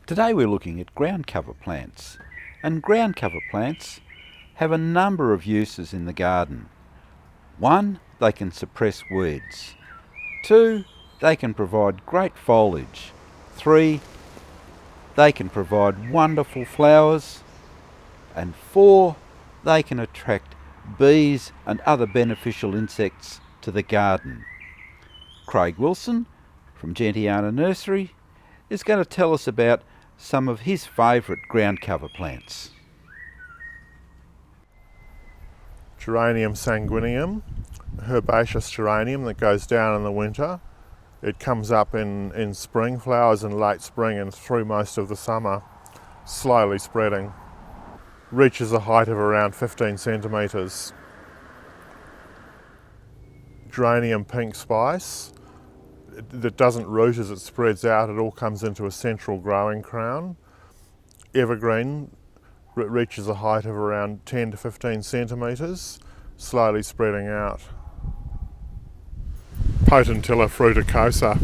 Today we're looking at ground cover plants, and ground cover plants have a number of uses in the garden. 1, they can suppress weeds. 2, they can provide great foliage. 3, they can provide wonderful flowers. And 4, they can attract bees and other beneficial insects to the garden. Craig Wilson from Gentiana Nursery is going to tell us about some of his favourite ground cover plants. Geranium sanguineum, herbaceous geranium that goes down in the winter. It comes up in spring, flowers in late spring and through most of the summer, slowly spreading. Reaches a height of around 15 centimetres. Geranium pink spice that doesn't root as it spreads out, it all comes into a central growing crown. Evergreen reaches a height of around 10 to 15 centimetres, slowly spreading out. Potentilla fruticosa,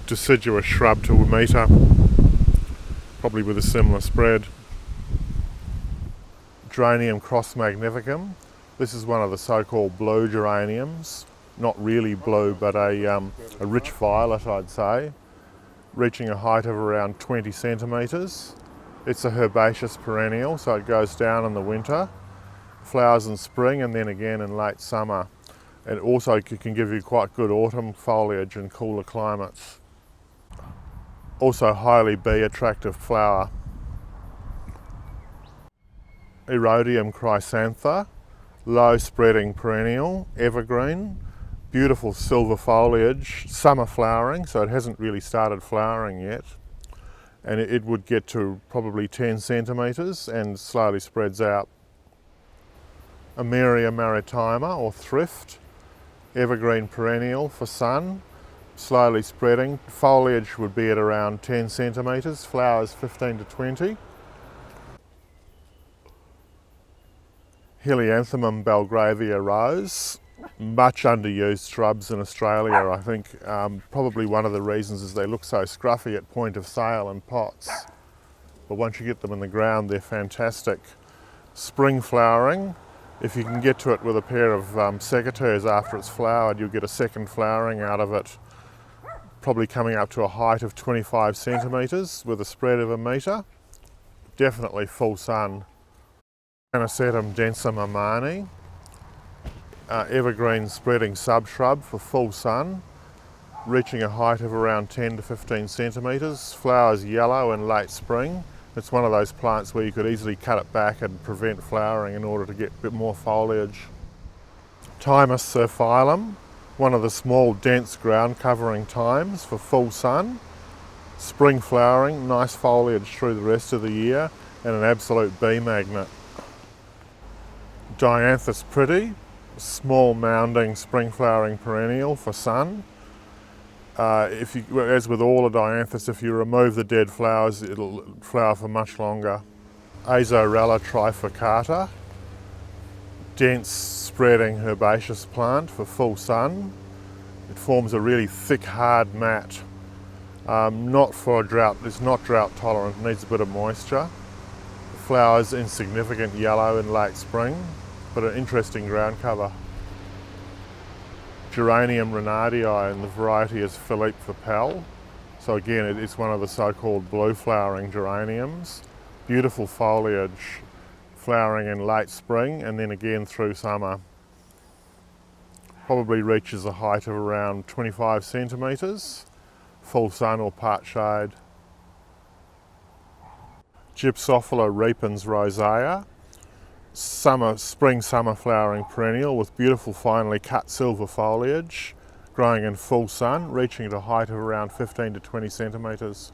deciduous shrub to a metre, probably with a similar spread. Geranium cross magnificum. This is one of the so-called blue geraniums, not really blue but a rich violet I'd say, reaching a height of around 20 centimetres. It's a herbaceous perennial, so it goes down in the winter, flowers in spring and then again in late summer. And also can give you quite good autumn foliage in cooler climates. Also highly bee attractive flower. Erodium chrysantha, low spreading perennial, evergreen, beautiful silver foliage, summer flowering, so it hasn't really started flowering yet. And it would get to probably 10 centimetres and slowly spreads out. Armeria maritima or thrift, evergreen perennial for sun, slowly spreading. Foliage would be at around 10 centimetres, flowers 15 to 20. Helianthemum Belgravia rose, much underused shrubs in Australia. I think probably one of the reasons is they look so scruffy at point of sale in pots. But once you get them in the ground, they're fantastic. Spring flowering. If you can get to it with a pair of secateurs after it's flowered, you'll get a second flowering out of it, probably coming up to a height of 25 centimetres with a spread of a metre. Definitely full sun. Tanacetum densum amani, evergreen spreading subshrub for full sun, reaching a height of around 10 to 15 centimetres. Flowers yellow in late spring. It's one of those plants where you could easily cut it back and prevent flowering in order to get a bit more foliage. Thymus serpyllum, one of the small dense ground covering thymes for full sun. Spring flowering, nice foliage through the rest of the year and an absolute bee magnet. Dianthus Pretty, small mounding spring flowering perennial for sun. As with all the dianthus, if you remove the dead flowers, it'll flower for much longer. Azorella trifurcata, dense spreading herbaceous plant for full sun. It forms a really thick, hard mat. Not for drought, it's not drought tolerant, needs a bit of moisture. The flowers insignificant yellow in late spring, but an interesting ground cover. Geranium renardii, and the variety is Philippe Verpel. So again, it's one of the so-called blue flowering geraniums. Beautiful foliage, flowering in late spring and then again through summer. Probably reaches a height of around 25 centimetres, full sun or part shade. Gypsophila repens rosea, spring summer flowering perennial with beautiful finely cut silver foliage, growing in full sun, reaching to a height of around 15 to 20 centimetres.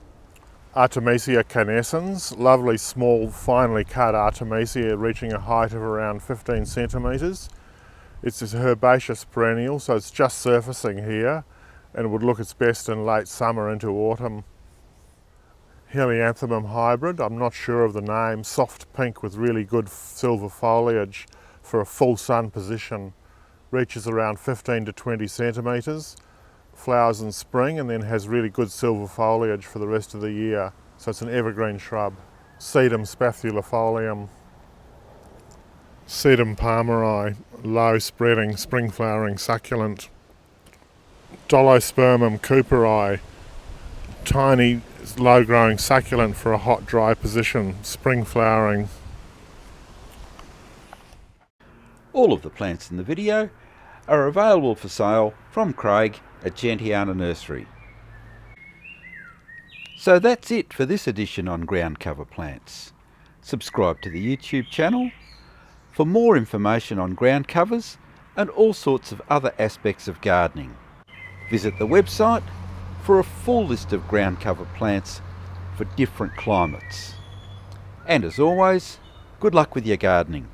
Artemisia canescens, lovely small finely cut artemisia reaching a height of around 15 centimetres. It's a herbaceous perennial, so it's just surfacing here and would look its best in late summer into autumn. Helianthemum hybrid, I'm not sure of the name, soft pink with really good silver foliage for a full sun position. Reaches around 15 to 20 centimetres, flowers in spring and then has really good silver foliage for the rest of the year. So it's an evergreen shrub. Sedum spathulifolium. Sedum palmeri, low spreading, spring flowering succulent. Dolospermum cooperi, tiny low growing succulent for a hot dry position, spring flowering. All of the plants in the video are available for sale from Craig at Gentiana Nursery. So that's it for this edition on ground cover plants. Subscribe to the YouTube channel for more information on ground covers and all sorts of other aspects of gardening. Visit the website for a full list of ground cover plants for different climates. And as always, good luck with your gardening.